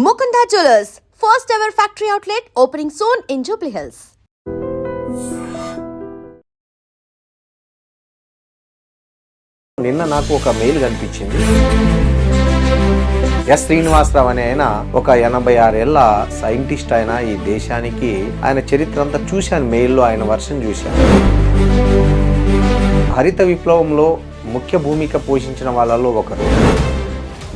Mukunda Jewelers, first ever factory outlet opening soon in Jubilee Hills. నిన్న నాకు ఒక mail కనిపించింది. ఎస్ శ్రీనివాసరావు అనే ఆయన ఒక 86 ఏళ్ల సైంటిస్ట్. ఆయన ఈ దేశానికి ఆయన చరిత్ర అంతా చూశాను, మెయిల్లో ఆయన వర్షన్ చూశాను. హరిత విప్లవంలో ముఖ్య భూమిక పోషించిన వాళ్ళలో ఒకరు.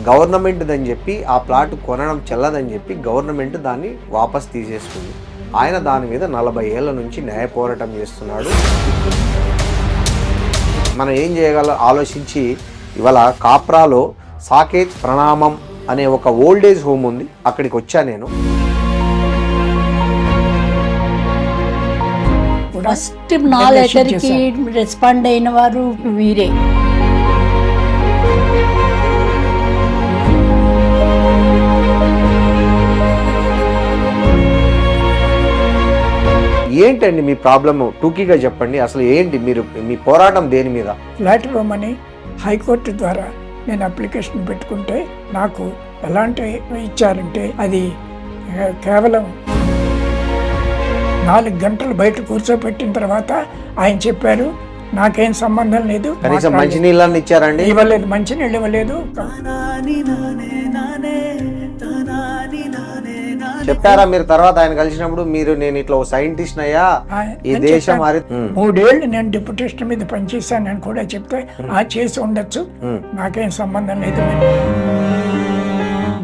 గవర్నమెంట్ అని చెప్పి ఆ ప్లాట్ కొనడం చెల్లదని చెప్పి గవర్నమెంట్ దాన్ని వాపస్ తీసేసుకుంది. ఆయన దాని మీద 40 ఏళ్ల నుంచి న్యాయ పోరాటం చేస్తున్నాడు. మనం ఏం చేయగల ఆలోచించి ఇవాళ కాప్రాలో సాకేత్ ప్రణామం అనే ఒక ఓల్డేజ్ హోమ్ ఉంది, అక్కడికి వచ్చా నేను. ఫస్ట్ నా లెటర్కి రెస్పాండ్ అయిన వారు వీరే. ఏంటండి మీ ప్రాబ్లము, టూకీగా చెప్పండి. అసలు ఏంటి మీ పోరాటం దేని మీద? ఫ్లాట్ ఇవ్వమని హైకోర్టు ద్వారా నేను అప్లికేషన్ పెట్టుకుంటే నాకు ఎలాంటి ఇచ్చారంటే అది కేవలం 4 గంటలు బయట కూర్చోపెట్టిన తర్వాత ఆయన చెప్పారు నాకేం సంబంధం లేదు. కనీసం మంచినీళ్ళని ఇచ్చారండి? ఇవ్వలేదు, మంచినీళ్ళు ఇవ్వలేదు. చెప్పారా మీరు తర్వాత ఆయన కలిసినప్పుడు? నేను ఇట్లా ఓ సైంటిస్ట్ అయ్యా, ఈ దేశం 3 ఏళ్ళు నేను డిప్యూటేషన్ మీద పనిచేశానని కూడా చెప్తే చేసి ఉండొచ్చు, నాకేం సంబంధం లేదు.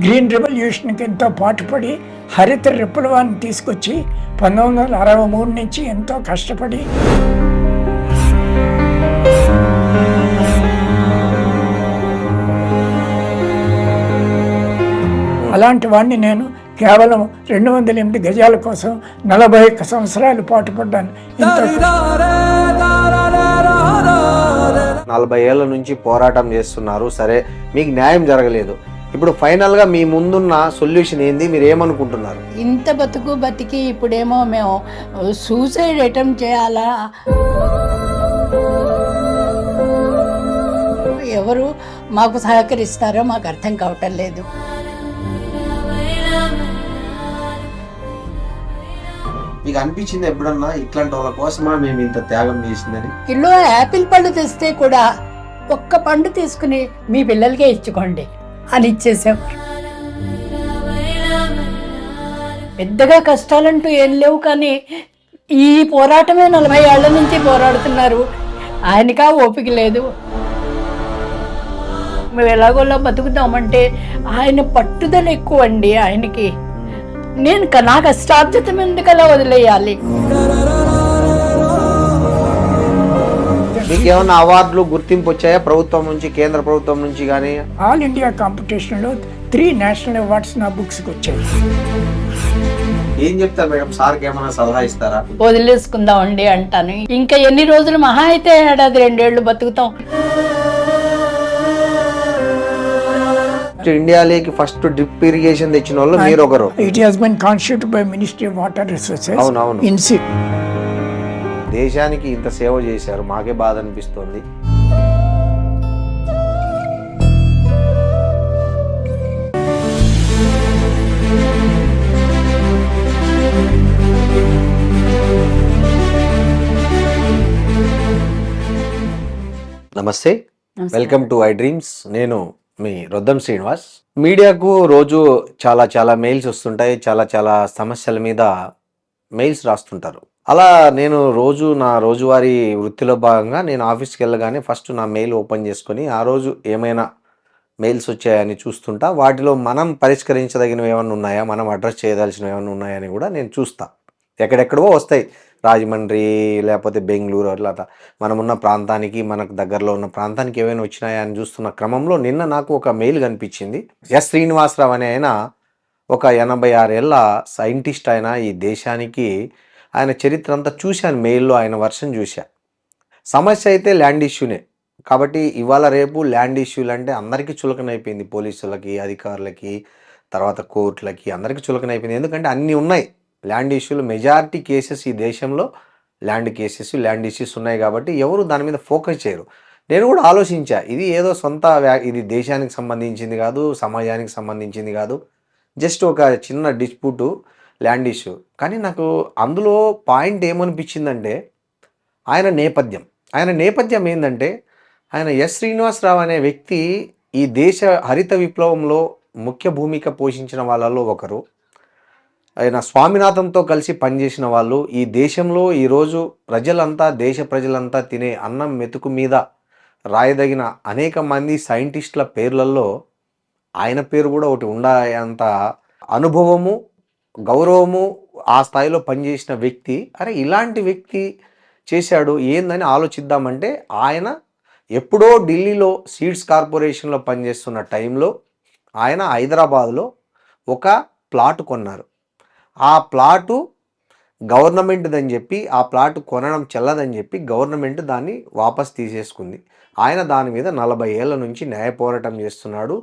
గ్రీన్ రెవల్యూషన్కి ఎంతో పాటుపడి హరిత విప్లవాన్ని తీసుకొచ్చి 1963 నుంచి ఎంతో కష్టపడి అలాంటి వాడిని నేను కేవలం 208 గజాల కోసం 41 సంవత్సరాలు పాటుపడ్డాను. 40 ఏళ్ల నుంచి పోరాటం చేస్తున్నారు, సరే మీకు న్యాయం జరగలేదు. ఇప్పుడు ఫైనల్ గా మీ ముందున్న సొల్యూషన్ ఏంది? మీరు ఏమనుకుంటున్నారు? ఇంత బతికి ఇప్పుడేమో మేము సూసైడ్ అటెంప్ట్ చేయాలా? ఎవరు మాకు సహకరిస్తారో మాకు అర్థం కావటం లేదు. మీకు అనిపించింది ఎప్పుడన్నా ఇట్లాంటి వాళ్ళ కోసమా మేము ఇంత త్యాగం చేసిందని? కిలో యాపిల్ పళ్ళు తెస్తే కూడా ఒక్క పండు తీసుకుని మీ పిల్లలకే ఇచ్చుకోండి అని ఇచ్చేసేవారు. పెద్దగా కష్టాలంటూ ఏం లేవు, కానీ ఈ పోరాటమే 40 ఏళ్ల నుంచి పోరాడుతున్నారు. ఆయనకా ఓపిక లేదు. మేము ఎలాగోలా బతుకుతామంటే ఆయన పట్టుదల ఎక్కువ అండి ఆయనకి. నా కష్టార్జితం ఎందుకలా వదిలేయాలి? మీకు ఏమన్నా అవార్డులు గుర్తింపు వచ్చాయా ప్రభుత్వం నుంచి, కేంద్ర ప్రభుత్వం నుంచి కానీ? ఆల్ ఇండియా కాంపిటీషన్లో 3 నేషనల్ అవార్డ్స్ నా బుక్స్కి వచ్చాయి. ఏం చెప్తారు మేడం? సార్కి ఏమైనా సలహా ఇస్తారా? వదిలేసుకుందామండి అంటాను. ఇంకా ఎన్ని రోజులు, మహా అయితే 1-2 ఏళ్ళు బతుకుతాం. ఇండియాలోకి ఫస్ట్ డ్రిప్ ఇరిగేషన్ తెచ్చిన వాళ్ళు మీరు ఒకరు. It has been constituted by Ministry of Water Resources. అవునవును. దేశానికి ఇంత సేవ చేశారు, మాకే బాధ అనిపిస్తుంది. నమస్తే, వెల్కమ్ టు ఐ డ్రీమ్స్. నేను మీ రొద్దం శ్రీనివాస్. మీడియాకు రోజు చాలా మెయిల్స్ వస్తుంటాయి, చాలా సమస్యల మీద మెయిల్స్ రాస్తుంటారు. అలా నేను నా రోజువారీ వృత్తిలో భాగంగా నేను ఆఫీస్కి వెళ్ళగానే ఫస్ట్ నా మెయిల్ ఓపెన్ చేసుకొని ఆ రోజు ఏమైనా మెయిల్స్ వచ్చాయని చూస్తుంటా. వాటిలో మనం పరిష్కరించదగినవి ఏమైనా ఉన్నాయా, మనం అడ్రస్ చేయదలసినవి ఏమైనా ఉన్నాయని కూడా నేను చూస్తా. ఎక్కడెక్కడో వస్తాయి, రాజమండ్రి లేకపోతే బెంగళూరు, అట్లా మనమున్న ప్రాంతానికి, మనకు దగ్గరలో ఉన్న ప్రాంతానికి ఏమైనా వచ్చినాయా అని చూస్తున్న క్రమంలో నిన్న నాకు ఒక మెయిల్ కనిపించింది. ఎస్ శ్రీనివాసరావు అనే ఆయన ఒక 86 ఏళ్ల సైంటిస్ట్. ఆయన ఈ దేశానికి ఆయన చరిత్ర అంతా చూశాను, మెయిల్లో ఆయన వర్షన్ చూశా. సమస్య అయితే ల్యాండ్ ఇష్యూనే. కాబట్టి ఇవాళ రేపు ల్యాండ్ ఇష్యూలు అంటే అందరికీ చులకనైపోయింది. పోలీసులకి, అధికారులకి, తర్వాత కోర్టులకి, అందరికీ చులకనైపోయింది. ఎందుకంటే అన్నీ ఉన్నాయి ల్యాండ్ ఇష్యూలు. మెజారిటీ కేసెస్ ఈ దేశంలో ల్యాండ్ ఇష్యూస్ ఉన్నాయి కాబట్టి ఎవరు దాని మీద ఫోకస్ చేయరు. నేను కూడా ఆలోచించా, ఇది ఏదో ఇది దేశానికి సంబంధించింది కాదు, సమాజానికి సంబంధించింది కాదు, జస్ట్ ఒక చిన్న డిస్ప్యూటు, ల్యాండ్ ఇష్యూ. కానీ నాకు అందులో పాయింట్ ఏమనిపించిందంటే ఆయన నేపథ్యం ఏంటంటే ఆయన ఎస్ శ్రీనివాసరావు అనే వ్యక్తి ఈ దేశ హరిత విప్లవంలో ముఖ్య భూమిక పోషించిన వాళ్ళలో ఒకరు. ఆయన స్వామినాథన్తో కలిసి పనిచేసిన వాళ్ళు. ఈ దేశంలో ఈరోజు దేశ ప్రజలంతా తినే అన్నం మెతుకు మీద రాయదగిన అనేక మంది సైంటిస్టుల పేర్లలో ఆయన పేరు కూడా ఒకటి ఉండంత అనుభవము, గౌరవము, ఆ స్థాయిలో పనిచేసిన వ్యక్తి. అరే ఇలాంటి వ్యక్తి చేశాడు ఏందని ఆలోచిద్దామంటే, ఆయన ఎప్పుడో ఢిల్లీలో సీడ్స్ కార్పొరేషన్లో పనిచేస్తున్న టైంలో ఆయన హైదరాబాద్లో ఒక ప్లాట్ కొన్నారు. ఆ ప్లాటు గవర్నమెంట్దని చెప్పి, ఆ ప్లాట్ కొనడం చెల్లదని చెప్పి గవర్నమెంట్ దాన్ని వాపస్ తీసేసుకుంది. ఆయన దాని మీద 40 ఏళ్ల నుంచి న్యాయ పోరాటం చేస్తున్నాడు.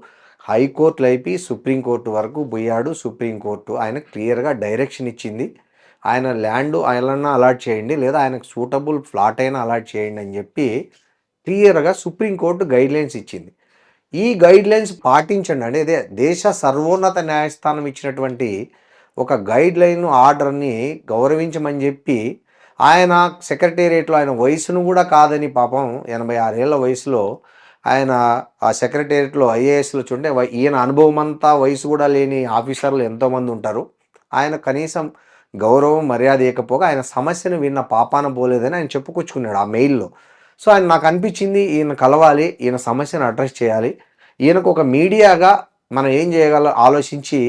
హైకోర్టులు అయిపోయి సుప్రీంకోర్టు వరకు పోయాడు. సుప్రీంకోర్టు ఆయన క్లియర్గా డైరెక్షన్ ఇచ్చింది. ఆయన ల్యాండ్ ఆయనన్నా అలాట్ చేయండి, లేదా ఆయనకు సూటబుల్ ఫ్లాట్ అయినా అలాట్ చేయండి అని చెప్పి క్లియర్గా సుప్రీంకోర్టు గైడ్లైన్స్ ఇచ్చింది. ఈ గైడ్లైన్స్ పాటించండి అంటే ఇదే దేశ సర్వోన్నత న్యాయస్థానం ఇచ్చినటువంటి ఒక గైడ్లైన్ ఆర్డర్ని గౌరవించమని చెప్పి ఆయన సెక్రటేరియట్లో ఆయన వయసును కూడా కాదని పాపం 86 ఏళ్ల వయసులో ఆయన ఆ సెక్రటేరియట్లో ఐఏఎస్లో చూంటే ఈయన అనుభవం అంతా వయసు కూడా లేని ఆఫీసర్లు ఎంతోమంది ఉంటారు. ఆయన కనీసం గౌరవం మర్యాద ఇవ్వకపోగా ఆయన సమస్యను విన్న పాపాన పోలేదని ఆయన చెప్పుకొచ్చుకున్నాడు ఆ మెయిల్లో. సో ఆయన నాకు అనిపించింది ఈయన కలవాలి, ఈయన సమస్యను అడ్రస్ చేయాలి. ఈయనకు ఒక మీడియాగా మనం ఏం చేయగల ఆలోచించి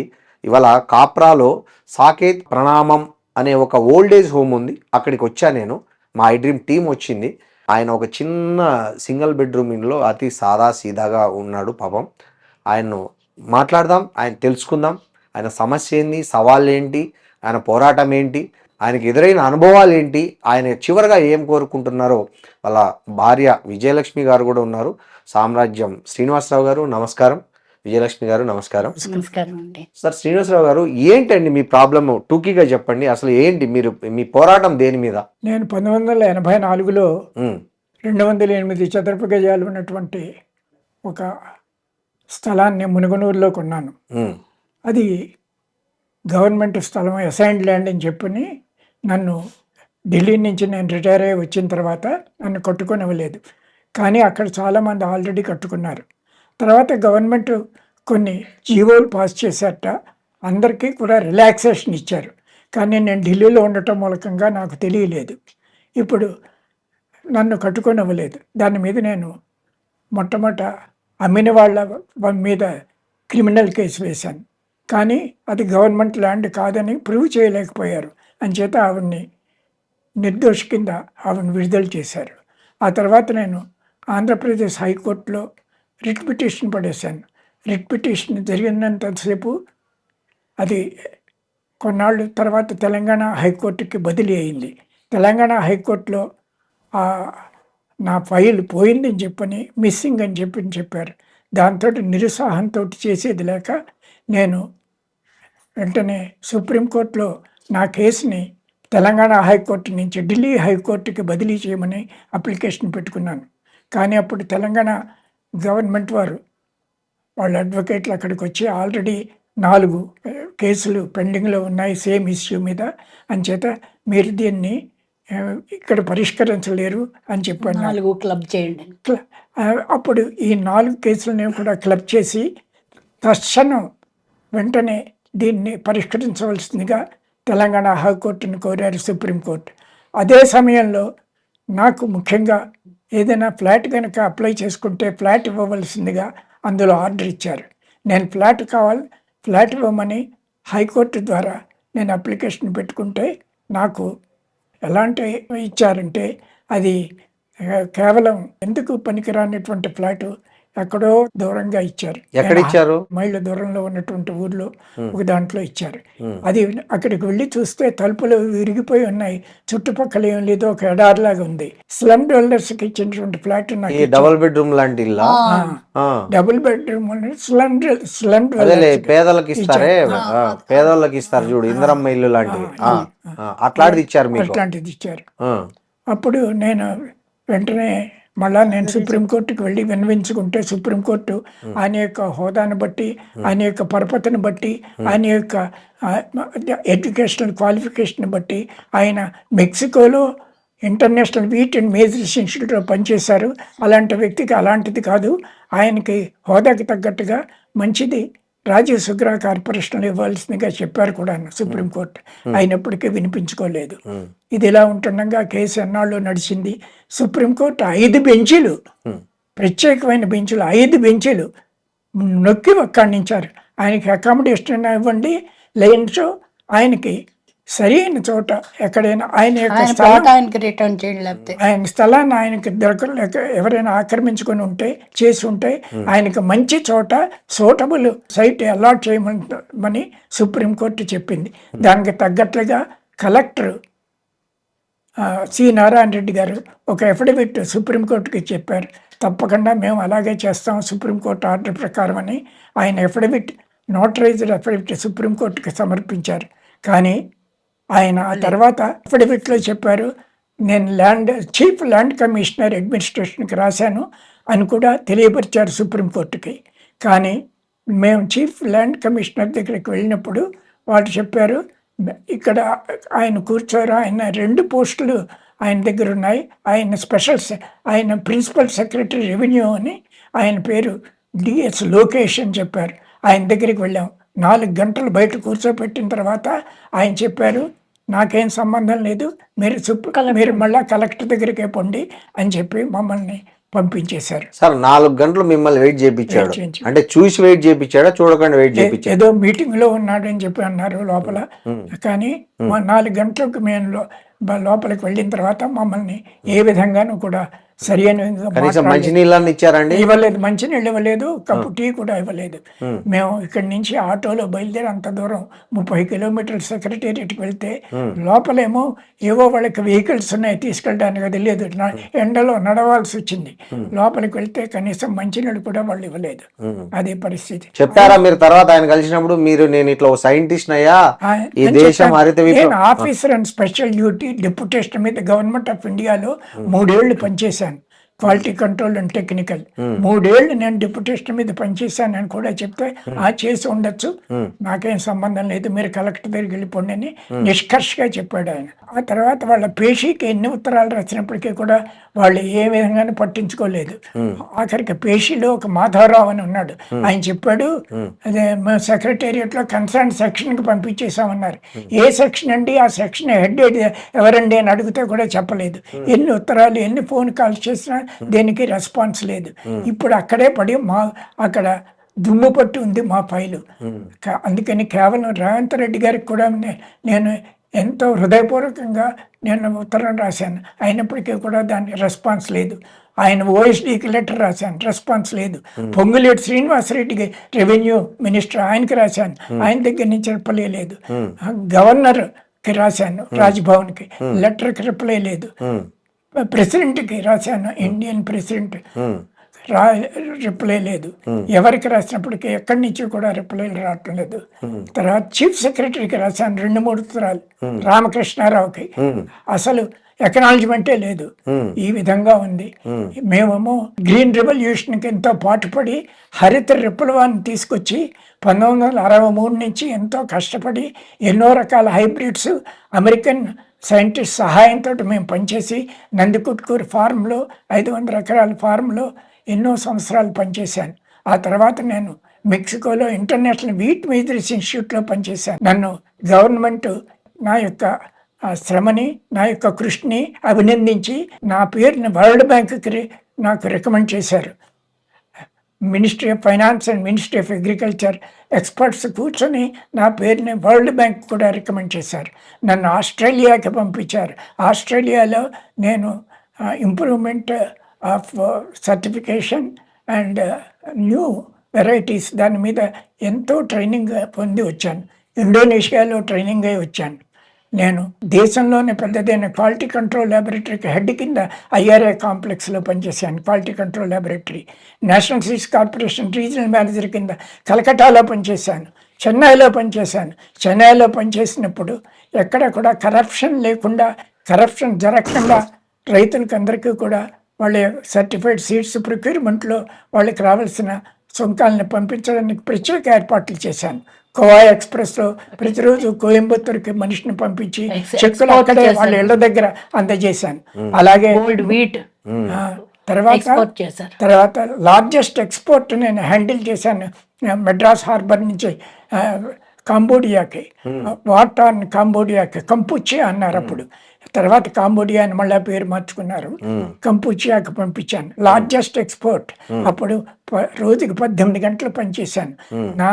ఇవాళ కాప్రాలో సాకేత్ ప్రణామం అనే ఒక ఓల్డేజ్ హోమ్ ఉంది, అక్కడికి వచ్చా నేను. మా ఐ డ్రీమ్ టీం వచ్చింది. ఆయన ఒక చిన్న సింగిల్ బెడ్రూమ్ ఇంట్లో అతి సాదా సీదాగా ఉన్నాడు పాపం. ఆయన్ను మాట్లాడదాం, ఆయన తెలుసుకుందాం, ఆయన సమస్య ఏంటి, సవాళ్ళు ఏంటి, ఆయన పోరాటం ఏంటి, ఆయనకి ఎదురైన అనుభవాలు ఏంటి, ఆయన చివరిగా ఏం కోరుకుంటున్నారో. వాళ్ళ భార్య విజయలక్ష్మి గారు కూడా ఉన్నారు. సామ్రాజ్యం శ్రీనివాసరావు గారు నమస్కారం. విజయలక్ష్మి గారు నమస్కారం. నమస్కారం అండి. సార్ శ్రీనివాసరావు గారు, ఏంటండి మీ ప్రాబ్లమ్ టూకీగా చెప్పండి. అసలు ఏంటి మీ పోరాటం దేని మీద? నేను 1984లో 208 చదరపు గజాలు ఉన్నటువంటి ఒక స్థలాన్ని మునుగనూరులో కొన్నాను. అది గవర్నమెంట్ స్థలం, అసైన్డ్ ల్యాండ్ అని చెప్పని నన్ను ఢిల్లీ నుంచి నేను రిటైర్ అయ్యి వచ్చిన తర్వాత నన్ను కట్టుకొనివ్వలేదు. కానీ అక్కడ చాలామంది ఆల్రెడీ కట్టుకున్నారు. తర్వాత గవర్నమెంట్ కొన్ని జీవోలు పాస్ చేశారట, అందరికీ కూడా రిలాక్సేషన్ ఇచ్చారు. కానీ నేను ఢిల్లీలో ఉండటం మూలకంగా నాకు తెలియలేదు. ఇప్పుడు నన్ను కట్టుకొనివ్వలేదు. దాని మీద నేను మొట్టమొదట అమ్మిన వాళ్ళ మీద క్రిమినల్ కేసు వేశాను. కానీ అది గవర్నమెంట్ ల్యాండ్ కాదని ప్రూవ్ చేయలేకపోయారు. అంచేత ఆవిడ్ని నిర్దోషి కింద ఆవిడని విడుదల చేశారు. ఆ తర్వాత నేను ఆంధ్రప్రదేశ్ హైకోర్టులో రిట్ పిటిషన్ పడేశాను. రిట్ పిటిషన్ జరిగినంతసేపు అది కొన్నాళ్ళు తర్వాత తెలంగాణ హైకోర్టుకి బదిలీ అయింది. తెలంగాణ హైకోర్టులో నా ఫైల్ పోయిందని చెప్పని, మిస్సింగ్ అని చెప్పారు. దాంతో నిరుత్సాహంతో చేసేది లేక నేను వెంటనే సుప్రీంకోర్టులో నా కేసుని తెలంగాణ హైకోర్టు నుంచి ఢిల్లీ హైకోర్టుకి బదిలీ చేయమని అప్లికేషన్ పెట్టుకున్నాను. కానీ అప్పుడు తెలంగాణ గవర్నమెంట్ వాళ్ళ అడ్వకేట్లు అక్కడికి వచ్చి ఆల్రెడీ 4 కేసులు పెండింగ్లో ఉన్నాయి సేమ్ ఇష్యూ మీద, అంచేత మీరు దీన్ని ఇక్కడ పరిష్కరించలేరు అని చెప్పాను. 4 క్లబ్ చేయండి. అప్పుడు ఈ 4 కేసులను కూడా క్లబ్ చేసి తక్షణం వెంటనే దీన్ని పరిష్కరించవలసిందిగా తెలంగాణ హైకోర్టును కోరారు సుప్రీంకోర్టు. అదే సమయంలో నాకు ముఖ్యంగా ఏదైనా ఫ్లాట్ కనుక అప్లై చేసుకుంటే ఫ్లాట్ ఇవ్వవలసిందిగా అందులో ఆర్డర్ ఇచ్చారు. నేను ఫ్లాట్ ఇవ్వమని హైకోర్టు ద్వారా నేను అప్లికేషన్ పెట్టుకుంటే నాకు ఎలాంటి ఇచ్చారంటే అది కేవలం ఎందుకు పనికిరానటువంటి ఫ్లాటు ఎక్కడో దూరంగా ఇచ్చారు. ఎక్కడ ఇచ్చారు? మైళ్ళ దూరంలో ఉన్నటువంటి ఊర్లో ఒక దాంట్లో ఇచ్చారు. అది అక్కడికి వెళ్ళి చూస్తే తలుపులు విరిగిపోయి ఉన్నాయి, చుట్టుపక్కల ఏం లేదో ఒక ఎడారిలాగా ఉంది. స్లమ్ డెవలపర్స్ కి ఇచ్చినటువంటి ఫ్లాట్ డబుల్ బెడ్రూమ్ లాంటి ఇల్లా? డబుల్ బెడ్రూమ్ స్లమ్ పేదలకు ఇస్తారే, పేదోళ్ళకి ఇస్తారు చూడు, ఇందిరమ్మ ఇల్లు లాంటివి, అట్లాంటిది ఇచ్చారు మీకు? అట్లాంటిది ఇచ్చారు. అప్పుడు నేను వెంటనే మళ్ళా నేను సుప్రీంకోర్టుకి వెళ్ళి విన్నవించుకుంటే సుప్రీంకోర్టు ఆయన యొక్క హోదాను బట్టి, ఆయన యొక్క పరపతిని బట్టి, ఆయన యొక్క ఎడ్యుకేషనల్ క్వాలిఫికేషన్ బట్టి ఆయన మెక్సికోలో ఇంటర్నేషనల్ వీట్ అండ్ మేజర్స్ ఇన్స్టిట్యూట్లో పనిచేశారు. అలాంటి వ్యక్తికి అలాంటిది కాదు, ఆయనకి హోదాకి తగ్గట్టుగా మంచిది రాజీవ్ సుగ్రా కార్పొరేషన్లో ఇవ్వాల్సిందిగా చెప్పారు కూడా సుప్రీంకోర్టు. అయినప్పటికీ వినిపించుకోలేదు. ఇది ఇలా ఉంటుండగా కేసు ఎన్నాళ్ళు నడిచింది. సుప్రీంకోర్టు 5 బెంచీలు, ప్రత్యేకమైన బెంచులు 5 బెంచీలు నొక్కి ఒక్కడించారు. ఆయనకి అకామిడేషన్ ఇవ్వండి, లేని ఆయనకి సరైన చోట ఎక్కడైనా ఆయన యొక్క ఆయనకి రిటర్న్ చేయండి, ఆయన స్థలాన్ని ఆయనకి దొరకలేక ఎవరైనా ఆక్రమించుకొని ఉంటే చేసి ఉంటే ఆయనకి మంచి చోట సూటబుల్ సైట్ అలాట్ చేయమని సుప్రీంకోర్టు చెప్పింది. దానికి తగ్గట్లుగా కలెక్టర్ సి నారాయణ రెడ్డి గారు ఒక అఫిడవిట్ సుప్రీంకోర్టుకి చెప్పారు. తప్పకుండా మేము అలాగే చేస్తాం సుప్రీంకోర్టు ఆర్డర్ ప్రకారం అని ఆయన అఫిడవిట్, నోటరైజ్డ్ అఫిడవిట్ సుప్రీంకోర్టుకి సమర్పించారు. కానీ ఆయన ఆ తర్వాత అఫిడవిట్లో చెప్పారు, నేను చీఫ్ ల్యాండ్ కమిషనర్ అడ్మినిస్ట్రేషన్కి రాశాను అని కూడా తెలియపరిచారు సుప్రీంకోర్టుకి. కానీ మేము చీఫ్ ల్యాండ్ కమిషనర్ దగ్గరికి వెళ్ళినప్పుడు వాళ్ళు చెప్పారు, ఇక్కడ ఆయన కూర్చోరు, ఆయన 2 పోస్టులు ఆయన దగ్గర ఉన్నాయి, ఆయన ప్రిన్సిపల్ సెక్రటరీ రెవెన్యూ అని ఆయన పేరు డిఎస్ లోకేష్ అని చెప్పారు. ఆయన దగ్గరికి వెళ్ళాం. 4 గంటలు బయట కూర్చోబెట్టిన తర్వాత ఆయన చెప్పారు, నాకేం సంబంధం లేదు, మీరు మళ్ళీ కలెక్టర్ దగ్గరికే పొండి అని చెప్పి మమ్మల్ని పంపించేశారు. సార్ 4 గంటలు మిమ్మల్ని వెయిట్ చేయించాడు అంటే చూసి వెయిట్ చేయించాడా, చూడకుండా వెయిట్ చేయించాడు? ఏదో మీటింగ్ లో ఉన్నాడని చెప్పి అన్నారు లోపల. కానీ 4 గంటలకు మేము లోపలికి వెళ్ళిన తర్వాత మమ్మల్ని ఏ విధంగానూ కూడా సరైన మంచినీళ్ళని ఇచ్చారండి? ఇవ్వలేదు, మంచినీళ్ళు ఇవ్వలేదు, కప్పు టీ కూడా ఇవ్వలేదు. మేము ఇక్కడి నుంచి ఆటోలో బయలుదేరి అంత దూరం 30 కిలోమీటర్లు సెక్రటేరియట్కి వెళ్తే లోపలేమో ఏవో వాళ్ళకి వెహికల్స్ ఉన్నాయి తీసుకెళ్ళడానికి, అది లేదు, ఎండలో నడవాల్సి వచ్చింది. లోపలికి వెళ్తే కనీసం మంచినీళ్ళు కూడా వాళ్ళు ఇవ్వలేదు. అదే పరిస్థితి. చెప్పారా మీరు తర్వాత ఆయన కలిసినప్పుడు, నేను ఇట్లా సైంటిస్ట్ అయ్యా, ఈ దేశం నేను officer and special duty deputation మీద గవర్నమెంట్ ఆఫ్ ఇండియాలో 3 ఏళ్ళు పనిచేశాను, క్వాలిటీ కంట్రోల్ అండ్ టెక్నికల్. 3 ఏళ్ళు నేను డిప్యూటేషన్ మీద పనిచేశానని కూడా చెప్తే చేసి ఉండొచ్చు, నాకేం సంబంధం లేదు, మీరు కలెక్టర్ దగ్గరికి వెళ్ళిపోండి అని నిష్కర్షగా చెప్పాడు ఆయన. ఆ తర్వాత వాళ్ళ పేషీకి ఎన్ని ఉత్తరాలు రాసినప్పటికీ కూడా వాళ్ళు ఏ విధంగానూ పట్టించుకోలేదు. ఆఖరికి పేషీలో ఒక మాధవరావు అని ఉన్నాడు, ఆయన చెప్పాడు, అదే మేము సెక్రటేరియట్లో కన్సర్న్ సెక్షన్కి పంపించేసామన్నారు. ఏ సెక్షన్ అండి, ఆ సెక్షన్ హెడ్ ఎవరండి అని అడిగితే కూడా చెప్పలేదు. ఎన్ని ఉత్తరాలు, ఎన్ని ఫోన్ కాల్స్ చేసినా దేనికి రెస్పాన్స్ లేదు. ఇప్పుడు అక్కడే పడి అక్కడ దుమ్ము పట్టు ఉంది మా ఫైలు. అందుకని కేవలం రేవంత్ రెడ్డి గారికి కూడా నేను ఎంతో హృదయపూర్వకంగా నేను ఉత్తరం రాశాను, అయినప్పటికీ కూడా దానికి రెస్పాన్స్ లేదు. ఆయన ఓఎస్డీకి లెటర్ రాశాను, రెస్పాన్స్ లేదు. పొంగులేటి శ్రీనివాసరెడ్డికి రెవెన్యూ మినిస్టర్, ఆయనకి రాశాను, ఆయన దగ్గర నుంచి రిప్లై లేదు. గవర్నర్కి రాశాను, రాజ్భవన్కి, లెటర్కి రిప్లై లేదు. ప్రెసిడెంట్కి రాశాను, ఇండియన్ ప్రెసిడెంట్, రిప్లై లేదు. ఎవరికి రాసినప్పటికీ ఎక్కడి నుంచి కూడా రిప్లైలు రావటం లేదు. తర్వాత చీఫ్ సెక్రటరీకి రాశాను 2-3 ఉత్తరాలు, రామకృష్ణారావుకి, అసలు ఎకనాలజ్మెంటే లేదు. ఈ విధంగా ఉంది. మేమేమో గ్రీన్ రెవల్యూషన్కి ఎంతో పాటుపడి హరిత విప్లవాన్ని తీసుకొచ్చి 1963 నుంచి ఎంతో కష్టపడి ఎన్నో రకాల హైబ్రిడ్స్ అమెరికన్ సైంటిస్ట్ సహాయంతో మేము పనిచేసి నందికుట్కూరు ఫార్మ్లో 500 ఎకరాల ఫార్మ్లో ఎన్నో సంవత్సరాలు పనిచేశాను. ఆ తర్వాత నేను మెక్సికోలో ఇంటర్నేషనల్ వీట్ మేజర్స్ ఇన్స్టిట్యూట్లో పనిచేశాను. నన్ను గవర్నమెంట్ నా యొక్క శ్రమని, నా యొక్క కృషిని అభినందించి నా పేరుని వరల్డ్ బ్యాంక్కి నాకు రికమెండ్ చేశారు. Ministry of finance and ministry of agriculture experts కూర్చొని నా పేరుని వరల్డ్ బ్యాంక్ కూడా రికమెండ్ చేశారు. నన్ను ఆస్ట్రేలియాకి పంపించారు. ఆస్ట్రేలియాలో నేను improvement of certification and new varieties దాని మీద ఎంతో ట్రైనింగ్ పొంది వచ్చాను. ఇండోనేషియాలో ట్రైనింగ్ అయి వచ్చాను. నేను దేశంలోనే పెద్దదైన క్వాలిటీ కంట్రోల్ ల్యాబొరేటరీకి హెడ్ కింద ఐఆర్ఐ కాంప్లెక్స్లో పనిచేశాను. Quality control laboratory national seeds corporation regional manager కింద కలకటాలో పనిచేశాను. చెన్నైలో పనిచేశాను. చెన్నైలో పనిచేసినప్పుడు ఎక్కడ కూడా కరప్షన్ లేకుండా, కరప్షన్ జరగకుండా రైతులకు అందరికీ కూడా వాళ్ళ సర్టిఫైడ్ సీట్స్ ప్రొక్యూర్మెంట్లో వాళ్ళకి రావాల్సిన సుంకాలను పంపించడానికి ప్రత్యేక ఏర్పాట్లు చేశాను. కోవా ఎక్స్ప్రెస్లో ప్రతిరోజు కోయంబత్తూరుకి మనిషిని పంపించి చెక్కులు అక్కడే వాళ్ళ ఇళ్ల దగ్గర అందజేశాను. అలాగే వీట్ తర్వాత లార్జెస్ట్ ఎక్స్పోర్ట్ నేను హ్యాండిల్ చేశాను మెడ్రాస్ హార్బర్ నుంచి కాంబోడియాకి, వాటాన్ కాంబోడియాకి, కంపుచియా అన్నారు అప్పుడు, తర్వాత కాంబోడియా అని మళ్ళీ పేరు మార్చుకున్నారు, కంపుచియాకి పంపించాను. Largest export. అప్పుడు రోజుకి 18 గంటలు పనిచేశాను. నా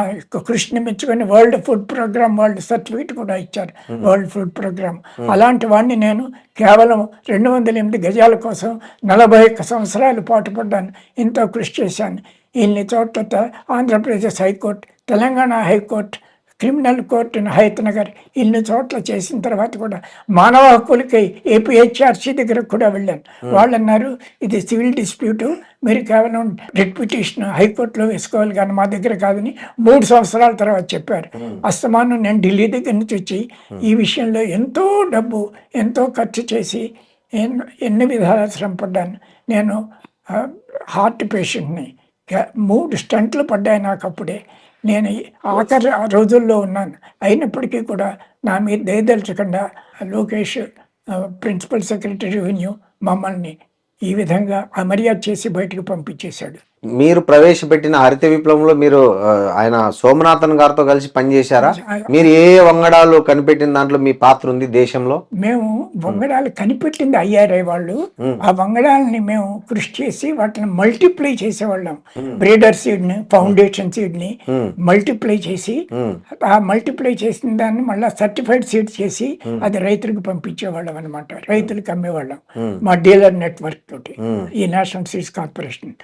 కృషిని మెచ్చుకొని వరల్డ్ ఫుడ్ ప్రోగ్రామ్ వాళ్ళు సర్టిఫికేట్ కూడా ఇచ్చారు, వరల్డ్ ఫుడ్ ప్రోగ్రామ్. అలాంటి వాడిని నేను కేవలం 208 గజాల కోసం 41 సంవత్సరాలు పాటుపడ్డాను. ఎంతో కృషి చేశాను. ఇన్ని చోట్ల Andhra Pradesh high court, Telangana high court, criminal court Hayathnagar ఇన్ని చోట్ల చేసిన తర్వాత కూడా మానవ హక్కులకి ఏపీహెచ్ఆర్సీ దగ్గర కూడా వెళ్ళాను. వాళ్ళు అన్నారు, ఇది సివిల్ డిస్ప్యూటు, మీరు కేవలం రిట్ పిటిషన్ హైకోర్టులో వేసుకోవాలి కానీ మా దగ్గర కాదని 3 సంవత్సరాల తర్వాత చెప్పారు. అస్తమానం నేను ఢిల్లీ దగ్గర నుంచి వచ్చి ఈ విషయంలో ఎంతో డబ్బు ఎంతో ఖర్చు చేసి ఎన్ని విధాలు శ్రమపడ్డాను. నేను హార్ట్ పేషెంట్ని, 3 స్టంట్లు పడ్డాయి నాకు అప్పుడే. నేను ఆఖరి రోజుల్లో ఉన్నాను. అయినప్పటికీ కూడా నా మీద దయదలచకుండా లోకేష్ ప్రిన్సిపల్ సెక్రటరీ రెవెన్యూ మమ్మల్ని ఈ విధంగా అమర్యాద చేసి బయటకు పంపించేశాడు. మీరు ప్రవేశపెట్టిన హరిత విప్లవంలో మీరు ఆయన సోమనాథన్ గారితో కలిసి పనిచేశారా? మీరు ఏ వంగడాలు కనిపెట్టిన దాంట్లో మీ పాత్ర ఉంది దేశంలో? మేము వంగడాలు కనిపెట్టింది అయ్యారే వాళ్ళు. ఆ వంగడాలని మేము కృషి చేసి వాటిని మల్టిప్లై చేసేవాళ్ళం. బ్రీడర్ సీడ్ ని, ఫౌండేషన్ సీడ్ ని మల్టిప్లై చేసి, ఆ మల్టిప్లై చేసిన దాన్ని మళ్ళీ సర్టిఫైడ్ సీడ్ చేసి అది రైతులకు పంపించేవాళ్ళం అనమాట. రైతులకు అమ్మేవాళ్ళం మా డీలర్ నెట్వర్క్ తోటి, ఈ నేషనల్ సీడ్స్ కార్పొరేషన్.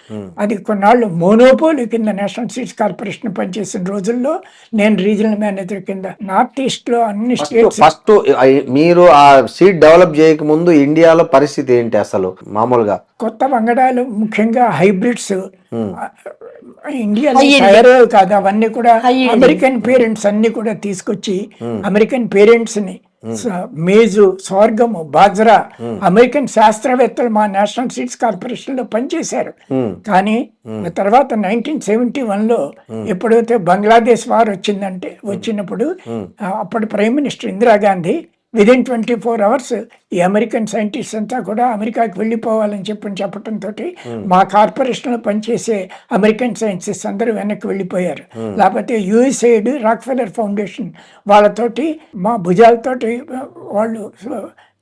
అది కొన్నాళ్ళు మోనోపోలి కింద నేషనల్ సీడ్స్ కార్పొరేషన్ పనిచేసిన రోజుల్లో నేను రీజనల్ మేనేజర్ కింద నార్త్ ఈస్ట్ లో అన్ని స్టేట్స్. ఫస్ట్ మీరు ఆ సీడ్ డెవలప్ చేయక ముందు ఇండియాలో పరిస్థితి ఏంటి అసలు? మామూలుగా కొత్త వంగడాలు ముఖ్యంగా హైబ్రిడ్స్ ఇండియాలో తయారయ్యేవి కాదు. అవన్నీ కూడా అమెరికన్ పేరెంట్స్ అన్ని కూడా తీసుకొచ్చి అమెరికన్ పేరెంట్స్ ని మేజు, స్వర్గము, బాజ్రా అమెరికన్ శాస్త్రవేత్తలు మా నేషనల్ సీడ్స్ కార్పొరేషన్ లో పనిచేశారు. కానీ తర్వాత 1971లో ఎప్పుడైతే బంగ్లాదేశ్ వార్ వచ్చినప్పుడు అప్పటి prime minister Indira Gandhi within 24 hours ఈ అమెరికన్ సైంటిస్ట్ అంతా కూడా అమెరికాకి వెళ్ళిపోవాలని చెప్పడంతో మా కార్పొరేషన్లో పనిచేసే అమెరికన్ సైంటిస్ట్ అందరూ వెనక్కి వెళ్ళిపోయారు. లేకపోతే యుఎస్ఐడ్, రాక్ఫెల్లర్ ఫౌండేషన్ వాళ్ళతోటి మా భుజాలతోటి వాళ్ళు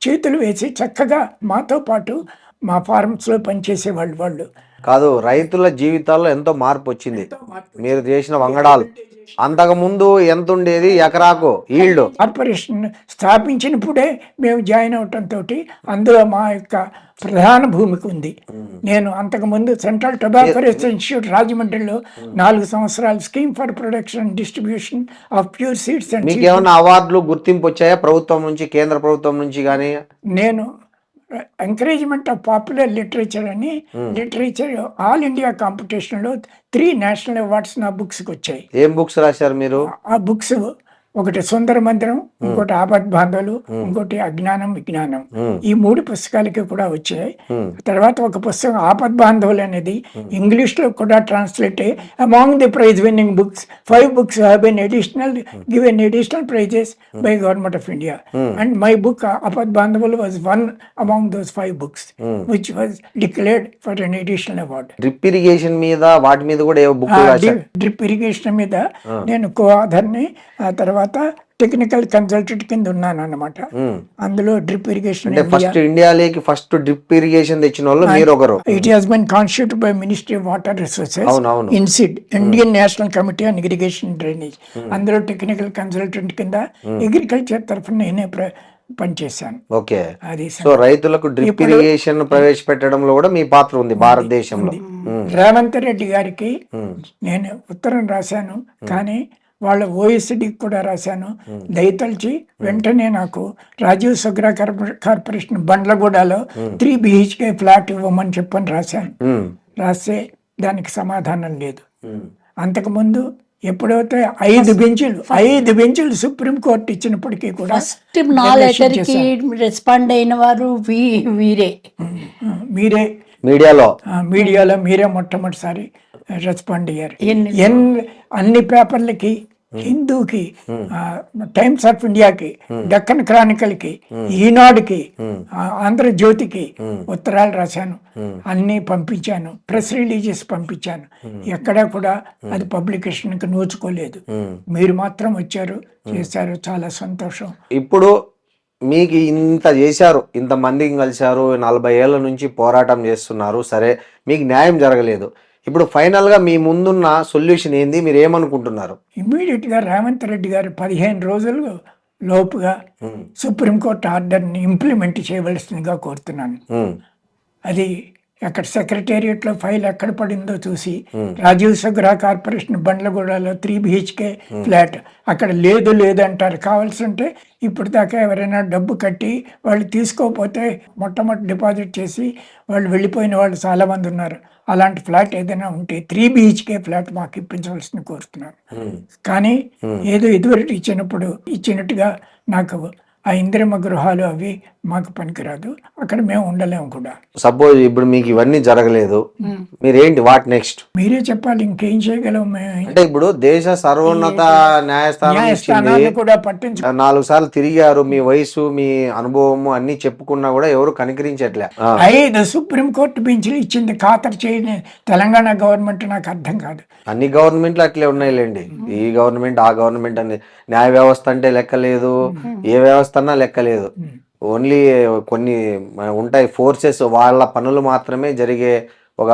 చేతులు వేసి చక్కగా మాతో పాటు మా ఫార్మ్స్లో పనిచేసేవాళ్ళు. వాళ్ళు కాదు, రైతుల జీవితాల్లో ఎంతో మార్పు వచ్చింది మీరు చేసిన వంగడాలు. అంతకుముందు ఎంత ఉండేది ఎకరాకు ఈల్డ్? కార్పొరేషన్ స్థాపించినప్పుడే మేము జాయిన్ అవటంతో అందులో మా యొక్క ప్రధాన భూమికి ఉంది. నేను అంతకుముందు సెంట్రల్ టొబాకో రీసెర్చ్ ఇన్స్టిట్యూట్ రాజమండ్రిలో 4 సంవత్సరాలు scheme for production and distribution of pure seeds and మీకు ఏమైనా అవార్డులు గుర్తింపు వచ్చాయా ప్రభుత్వం నుంచి, కేంద్ర ప్రభుత్వం నుంచి? కానీ నేను ఎంకరేజ్మెంట్ ఆఫ్ పాపులర్ లిటరేచర్ అని లిటరేచర్ ఆల్ ఇండియా కాంపిటీషన్లో 3 నేషనల్ అవార్డ్స్ నా బుక్స్కి వచ్చాయి. ఏం బుక్స్ రాశారు మీరు? ఆ బుక్స్ ఒకటి సుందర మందిరం, ఇంకోటి ఆపద్ బాంధవులు, ఇంకోటి అజ్ఞానం విజ్ఞానం. ఈ 3 పుస్తకాలకి కూడా వచ్చాయి. తర్వాత ఒక పుస్తకం ఆపద్ బాంధవులు అనేది ఇంగ్లీష్ లో కూడా ట్రాన్స్లేట్ అయ్యి among the praise winnowing books 5 books have been given additional prizes by government of India, and my book ఆపద్ బాంధవులు was one among those 5 books which was declared for an additional award. Drip irrigation మీద వాటి మీద కూడా ఏ book రాశారు? Drip irrigation మీద నేను కో-ఆథర్ని, ఆ తర్వాత technical consultant కింద ఉన్నాను అన్నమాట. అందులో డ్రిప్ ఇరిగేషన్ ఫస్ట్ ఇండియాలోకి ఫస్ట్ డ్రిప్ ఇరిగేషన్ తెచ్చిన వాళ్ళు మీరు ఒకరు. It has been constituted by Ministry of Water Resources, INCID Indian National Committee on Irrigation Drainage. అందులో టెక్నికల్ కన్సల్టెంట్ కింద అగ్రికల్చర్ తరఫున నేనే పనిచేశాను. ఓకే, సో రైతులకు డ్రిప్ ఇరిగేషన్ ప్రవేశపెట్టడంలో కూడా మీ పాత్ర ఉంది భారతదేశంలో. రేవంత్ రెడ్డి గారికి నేను ఉత్తరం రాశాను, కానీ వాళ్ళ ఓఎస్డీకి కూడా రాశాను. దయతలిచి వెంటనే నాకు Rajiv Sughra corporation బండ్లగూడలో 3 BHK flat ఇవ్వమని చెప్పని రాశాను. రాస్తే దానికి సమాధానం లేదు. అంతకుముందు ఎప్పుడైతే 5 బెంచులు సుప్రీంకోర్టు ఇచ్చినప్పటికీ కూడా ఫస్ట్ నా లెటర్కి రెస్పాండ్ అయిన వారు మీరే. మీడియాలో మీరే మొట్టమొదటిసారి రెస్పాండ్ అయ్యారు. ఎన్ని అన్ని పేపర్లకి, హిందూకి, టైమ్స్ ఆఫ్ ఇండియాకి, డక్కన్ క్రానికల్కి, ఈనాడుకి, ఆంధ్రజ్యోతికి ఉత్తరాలు రాశాను, అన్నీ పంపించాను, ప్రెస్ రిలీజెస్ పంపించాను. ఎక్కడా కూడా అది పబ్లికేషన్కి నోచుకోలేదు. మీరు మాత్రం వచ్చారు, చేశారు, చాలా సంతోషం. ఇప్పుడు మీకు ఇంత చేశారు, ఇంతమందిని కలిశారు, 40 ఏళ్ళ నుంచి పోరాటం చేస్తున్నారు, సరే మీకు న్యాయం జరగలేదు. ఇప్పుడు ఫైనల్గా మీ ముందున్న సొల్యూషన్ ఏంది, మీరు ఏమనుకుంటున్నారు? ఇమ్మీడియట్గా రేవంత్ రెడ్డి గారు 15 రోజులు లోపుగా సుప్రీంకోర్టు ఆర్డర్ని ఇంప్లిమెంట్ చేయవలసిందిగా కోరుతున్నాను. అది అక్కడ సెక్రటేరియట్లో ఫైల్ ఎక్కడ పడిందో చూసి, రాజీవ్ సగ్రా కార్పొరేషన్ బండ్లగూడలో 3 BHK ఫ్లాట్ అక్కడ లేదు అంటారు. కావాల్సి ఉంటే ఇప్పుడు దాకా ఎవరైనా డబ్బు కట్టి వాళ్ళు తీసుకోకపోతే మొట్టమొదటి డిపాజిట్ చేసి వాళ్ళు వెళ్ళిపోయిన వాళ్ళు చాలామంది ఉన్నారు. అలాంటి ఫ్లాట్ ఏదైనా ఉంటే 3 BHK ఫ్లాట్ మాకు ఇప్పించవలసింది కోరుతున్నాను. కానీ ఏదో ఇదివరకు ఇచ్చినట్టుగా నాకు ఆ ఇందిరమ్మ గృహాలు అవి మాకు పనికిరాదు, అక్కడ మేము ఉండలేము కూడా. సపోజ్ ఇప్పుడు మీకు ఇవన్నీ జరగలేదు, మీరేంటి, వాట్ నెక్స్ట్? మీరే చెప్పాలి, ఇంకేం చేయగలం మేము. అంటే ఇప్పుడు దేశ సర్వోన్నత న్యాయస్థానాన్ని కూడా పట్టించు 4 సార్లు తిరిగారు, మీ వయసు, మీ అనుభవము అన్ని చెప్పుకున్నా కూడా ఎవరు కనికరించట్లే. 5 సుప్రీంకోర్టు బెంచ్లు ఇచ్చింది, ఖాతరు చేయని తెలంగాణ గవర్నమెంట్ నాకు అర్థం కాదు. అన్ని గవర్నమెంట్లు అట్లే ఉన్నాయిలేండి, ఈ గవర్నమెంట్ ఆ గవర్నమెంట్ అని. న్యాయ వ్యవస్థ అంటే లెక్కలేదు, ఏ వ్యవస్థ అన్నా లెక్కలేదు. ఓన్లీ కొన్ని ఉంటాయి ఫోర్సెస్, వాళ్ళ పనులు మాత్రమే జరిగే ఒక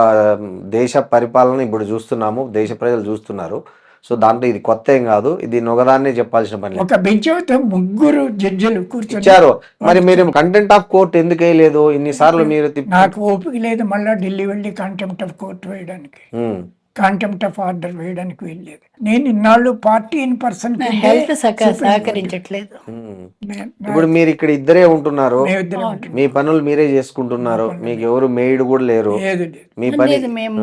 దేశ పరిపాలన ఇప్పుడు చూస్తున్నాము, దేశ ప్రజలు చూస్తున్నారు. సో దాంట్లో ఇది కొత్త ఏం కాదు, ఇది ఒకదాన్నే చెప్పాల్సిన పని. ఒక బెంచ్ 3 జడ్జిలు కూర్చొచ్చారు. మరి మీరు కంటెంప్ట్ ఆఫ్ కోర్ట్ ఎందుకు వేయలేదు ఇన్నిసార్లు? మీరు నాకు ఓపిక లేదు మళ్ళీ ఢిల్లీ వెళ్ళి కంటెంప్ట్ ఆఫ్ కోర్ట్ వేయడానికి, కంటెంప్ట్ ఆఫ్ ఆర్డర్ వేయడానికి వెళ్ళలేదు. నేను ఇన్నాళ్ళు పార్టీ ఇన్ పర్సన్ హెల్త్ సహకరించట్లేదు. ఇప్పుడు మీరు ఇక్కడ ఇద్దరే ఉంటున్నారు, మీ పనులు మీరే చేసుకుంటున్నారు, మీకు ఎవరు మెయిడ్ కూడా లేరు, మీ పని. మేము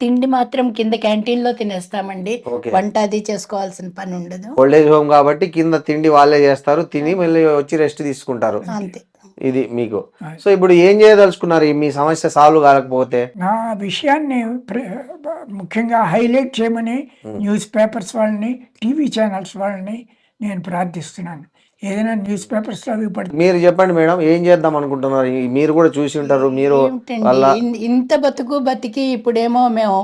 తిండి మాత్రం కింద క్యాంటీన్ లో తినేస్తామండి, వంట అది చేసుకోవాల్సిన పని ఉండదు. ఓల్డ్ ఏజ్ హోమ్ కాబట్టి కింద తిండి వాళ్ళే చేస్తారు, తిని మళ్ళీ వచ్చి రెస్ట్ తీసుకుంటారు, అంతే. ఇది మీకు. సో ఇప్పుడు ఏం చేయదలుచుకున్నారు మీ సమస్య సాల్వ్ కాకపోతే? నా విషయాన్ని ముఖ్యంగా హైలైట్ చేయమని న్యూస్ పేపర్స్ వాళ్ళని, టీవీ ఛానల్స్ వాళ్ళని నేను ప్రార్థిస్తున్నాను. ఏదైనా న్యూస్ పేపర్స్ అవి మీరు చెప్పండి మేడం, ఏం చేద్దాం అనుకుంటున్నారు? మీరు కూడా చూసి ఉంటారు, మీరు ఇంత బతికి ఇప్పుడేమో మేము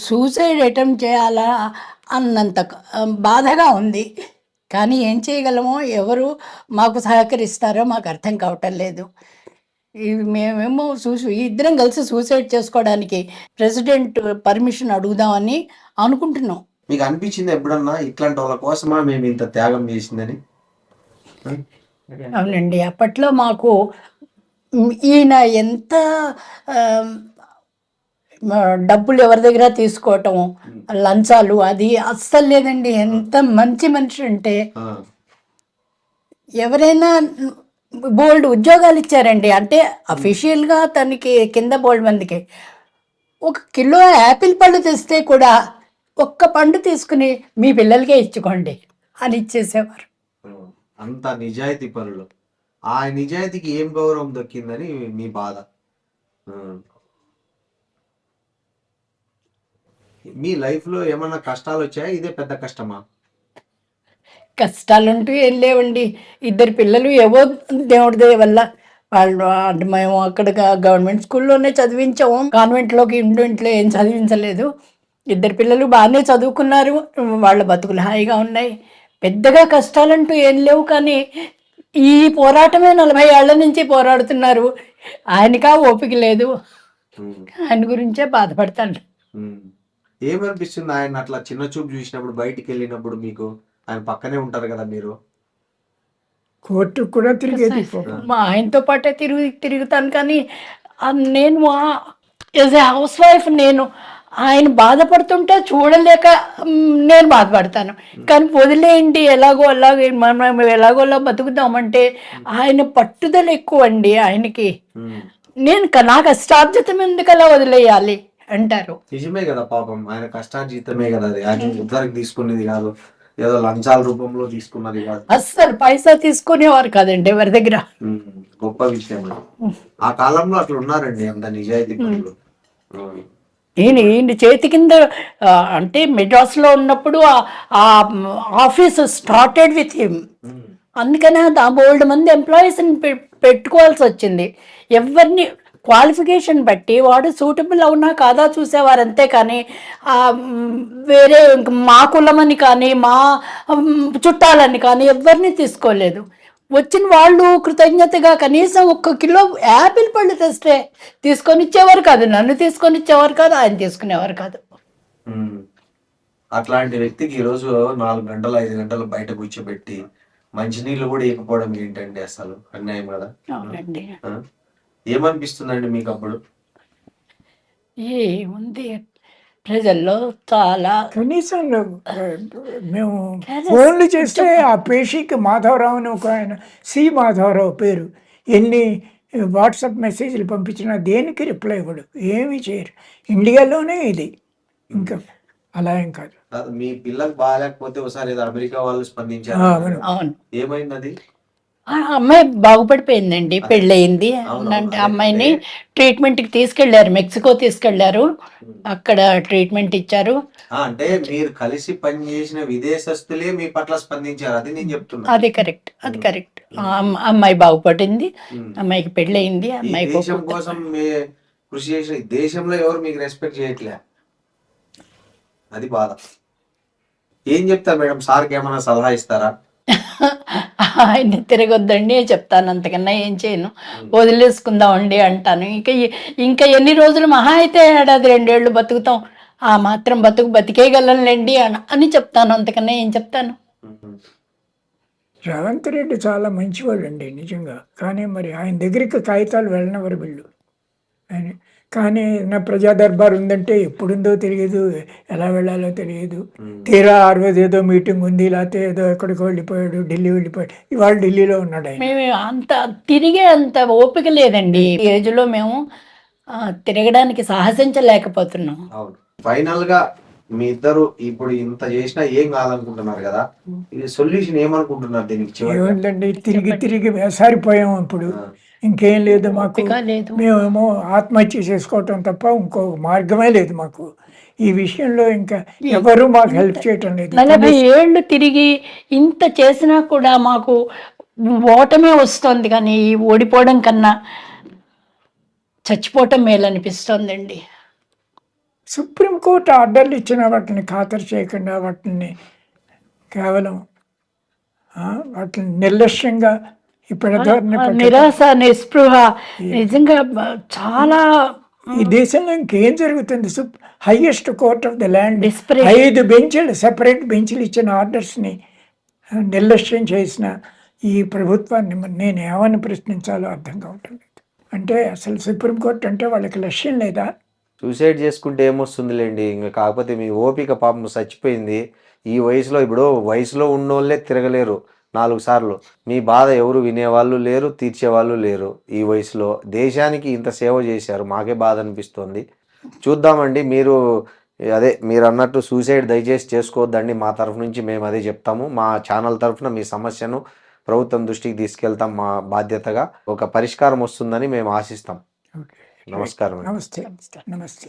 సూసైడ్ అటెంప్ట్ చేయాలా అన్నంత బాధగా ఉంది. కానీ ఏం చేయగలమో, ఎవరు మాకు సహకరిస్తారో మాకు అర్థం కావటం లేదు. మేమేమో ఇద్దరం కలిసి సూసైడ్ చేసుకోవడానికి ప్రెసిడెంట్ పర్మిషన్ అడుగుదామని అనుకుంటున్నాం. మీకు అనిపించింది ఎప్పుడన్నా ఇట్లాంటి వాళ్ళ కోసమా మేము ఇంత త్యాగం చేసిందని? అవునండి, అప్పట్లో మాకు ఈయన ఎంత డబ్బులు ఎవరి దగ్గర తీసుకోవటం, లంచాలు అది అస్సలు లేదండి. ఎంత మంచి మనిషి అంటే, ఎవరైనా బోల్డ్ ఉద్యోగాలు ఇచ్చారండి. అంటే అఫీషియల్గా తనకి కింద బోల్డ్ మందికి 1 కిలో యాపిల్ పళ్ళు తెస్తే కూడా ఒక్క పండు తీసుకుని మీ పిల్లలకే ఇచ్చుకోండి అని ఇచ్చేసేవారు. అంత నిజాయితీ పనులు. ఆ నిజాయితీకి ఏం గౌరవం దక్కిందని మీ బాధ. మీ లైఫ్ లో ఏమన్నా కష్టాలు వచ్చాయా? ఇదే పెద్ద కష్టమా? కష్టాలంటూ ఏం లేవండి. 2 పిల్లలు ఏవో దేవుడి దయ వల్ల వాళ్ళు, మేము అక్కడ గవర్నమెంట్ స్కూల్లోనే చదివించాము, కాన్వెంట్లోకి ఇంట్లో ఏం చదివించలేదు. 2 పిల్లలు బాగానే చదువుకున్నారు, వాళ్ళ బతుకులు హాయిగా ఉన్నాయి. పెద్దగా కష్టాలంటూ ఏం లేవు. కానీ ఈ పోరాటమే 40 ఏళ్ల నుంచి పోరాడుతున్నారు. ఆయనకా ఓపిక లేదు, ఆయన గురించే బాధపడతాను. ఏమనిపిస్తుంది ఆయన అట్లా చిన్న చూపు చూసినప్పుడు, బయటికి వెళ్ళినప్పుడు? మీకు ఆయన పక్కనే ఉంటారు కదా మీరు. కోర్టు కూడా తిరిగేది, మా ఆయనతో పాటే తిరుగుతాను. కానీ నేను యాజ్ ఏ హౌస్ వైఫ్ నేను ఆయన బాధపడుతుంటే చూడలేక నేను బాధపడతాను. కానీ వదిలేయండి, మనం ఎలాగోలా బతుకుతామంటే ఆయన పట్టుదల ఎక్కువ అండి ఆయనకి. నా కష్టార్జితం ఎందుకు అలా వదిలేయాలి అంటారు. నిజమే కదా, పాపం ఆయన కష్టార్జితమే కదా అది. ఆయన ఉద్దరికి తీసుకునేది కాదు, ఏదో లంచాల రూపంలో తీసుకున్నది కాదు, అస్సలు పైసా తీసుకునేవారు కాదండి ఎవరి దగ్గర. గొప్ప విషయం అది. ఆ కాలంలో అట్లా ఉన్నారండి అంత నిజాయితీ పనులు. ఈయన చేతి కింద అంటే మెడ్రాస్లో ఉన్నప్పుడు ఆ ఆఫీస్ స్టార్టెడ్ విత్ హిమ్. అందుకనే ఆ బోల్డ్ మంది ఎంప్లాయీస్ని పెట్టుకోవాల్సి వచ్చింది. ఎవరిని క్వాలిఫికేషన్ బట్టి వాడు సూటబుల్ అవునా కాదా చూసేవారు అంతే. కానీ వేరే మా కులమని కానీ మా చుట్టాలని కానీ ఎవరిని తీసుకోలేదు. వచ్చిన వాళ్ళు కృతజ్ఞతగా కనీసం 1 కిలో యాపిల్ పళ్ళు తెస్తే తీసుకొని ఇచ్చేవారు కాదు, నన్ను తీసుకొని ఇచ్చేవారు కాదు, ఆయన తీసుకునేవారు కాదు. అట్లాంటి వ్యక్తికి ఈరోజు 4 గంటలు 5 గంటలు బయట కూర్చోబెట్టి మంచినీళ్ళు కూడా ఇవ్వకపోవడం ఏంటండి అసలు అన్యాయం కదా. అవునండి. ఏమనిపిస్తుందండి మీకు అప్పుడు? ఏముంది ప్రజల్లో చాలా కనీసం మేము ఫోన్లు చేస్తే ఆ పేషీకి మాధవరావు అని ఒక ఆయన, సి మాధవరావు పేరు, ఎన్ని వాట్సాప్ మెసేజ్లు పంపించినా దేనికి రిప్లై ఇవ్వడు, ఏమీ చేయరు. ఇండియాలోనే ఇది. ఇంకా అలా ఏం కాదు. మీ పిల్లకి బాగాలేకపోతే ఒకసారి ఏదో అమెరికా వాళ్ళు స్పందించారు, అవును. ఏమైంది అది? ఆ అమ్మాయి బాగుపడిపోయిందండి, పెళ్ళయింది. అంటే అమ్మాయిని ట్రీట్మెంట్కి తీసుకెళ్లారు, మెక్సికో తీసుకెళ్లారు, అక్కడ ట్రీట్మెంట్ ఇచ్చారు. అంటే మీరు కలిసి పనిచేసిన విదేశస్తులే మీ పట్ల స్పందించారు, అది నేను చెప్తున్నా. అది కరెక్ట్, అది కరెక్ట్. అమ్మాయి బాగుపడింది, అమ్మాయికి పెళ్ళయింది. అమ్మాయి దేశం కోసం కృషి చేసిన దేశంలో ఎవరు మీకు రెస్పెక్ట్ చేయట్లే, అది బాధ. ఏం చెప్తారు మేడం? సార్కి ఏమైనా సలహా ఇస్తారా? ఆయన తిరగొద్దండి చెప్తాను, అంతకన్నా ఏం చేయను, వదిలేసుకుందామండి అంటాను. ఇంకా ఎన్ని రోజులు, మహా అయితే 1-2 ఏళ్ళు బతుకుతాం, ఆ మాత్రం బతికేయగలంలేండి అని చెప్తాను, అంతకన్నా ఏం చెప్తాను. రేవంత్ రెడ్డి చాలా మంచివాడు అండి నిజంగా. కానీ మరి ఆయన దగ్గరికి కాగితాలు వెళ్ళినవారు వీళ్ళు. ఆయన కానీ నా ప్రజా దర్బార్ ఉందంటే ఎప్పుడుందో తెలియదు, ఎలా వెళ్ళాలో తెలియదు. తీరా 60 ఏదో మీటింగ్ ఉంది, లేకపోతే ఏదో ఎక్కడికో వెళ్ళిపోయాడు, ఢిల్లీ వెళ్ళిపోయాడు. ఇవాళ ఢిల్లీలో ఉన్నాడు ఆయన. మేము అంత తిరిగే అంత ఓపిక లేదండి ఈ ఏజ్లో, మేము తిరగడానికి సాహసించలేకపోతున్నాం. ఫైనల్ గా మీ ఇద్దరు ఇప్పుడు ఇంత చేసినా ఏం కావాలనుకుంటున్నారు కదా, ఇది సొల్యూషన్ ఏమనుకుంటున్నారు దీనికి? ఏముందండి, తిరిగి వేసారిపోయాం. ఇప్పుడు ఇంకేం లేదు మాకు. మేమేమో ఆత్మహత్య చేసుకోవటం తప్ప ఇంకో మార్గమే లేదు మాకు ఈ విషయంలో. ఇంకా ఎవరు మాకు హెల్ప్ చేయటం లేదు. 40 ఏళ్ళు తిరిగి ఇంత చేసినా కూడా మాకు ఓటమే వస్తుంది. కానీ ఓడిపోవడం కన్నా చచ్చిపోవటం మేలనిపిస్తోందండి. సుప్రీంకోర్టు ఆర్డర్లు ఇచ్చిన వాటిని ఖాతరు చేయకుండా, వాటిని కేవలం వాటిని నిర్లక్ష్యంగా నిరాశ, నిస్పృహ, నిజంగా చాలా. ఈ దేశంలో ఇంకేం జరుగుతుంది? Highest court of the land 5 బెంచ్లు, సెపరేట్ బెంచ్లు ఇచ్చిన ఆర్డర్స్ని నిర్లక్ష్యం చేసిన ఈ ప్రభుత్వాన్ని నేను ఏమని ప్రశ్నించాలో అర్థం కావటం లేదు. అంటే అసలు సుప్రీంకోర్టు అంటే వాళ్ళకి లక్ష్యం లేదా? సూసైడ్ చేసుకుంటే ఏమొస్తుందిలేండి, ఇంకా కాకపోతే మీ ఓపిక పాపం చచ్చిపోయింది. ఈ వయసులో, ఇప్పుడు వయసులో ఉన్నోళ్ళే తిరగలేరు 4 సార్లు. మీ బాధ ఎవరు వినేవాళ్ళు లేరు, తీర్చేవాళ్ళు లేరు. ఈ వయసులో దేశానికి ఇంత సేవ చేశారు, మాకే బాధ అనిపిస్తుంది. చూద్దామండి. మీరు అన్నట్టు సూసైడ్ దయచేసి చేసుకోవద్దండి. మా తరఫు నుంచి మేము అదే చెప్తాము. మా ఛానల్ తరఫున మీ సమస్యను ప్రభుత్వం దృష్టికి తీసుకెళ్తాం. మా బాధ్యతగా ఒక పరిష్కారం వస్తుందని మేము ఆశిస్తాం. నమస్కారం. నమస్తే.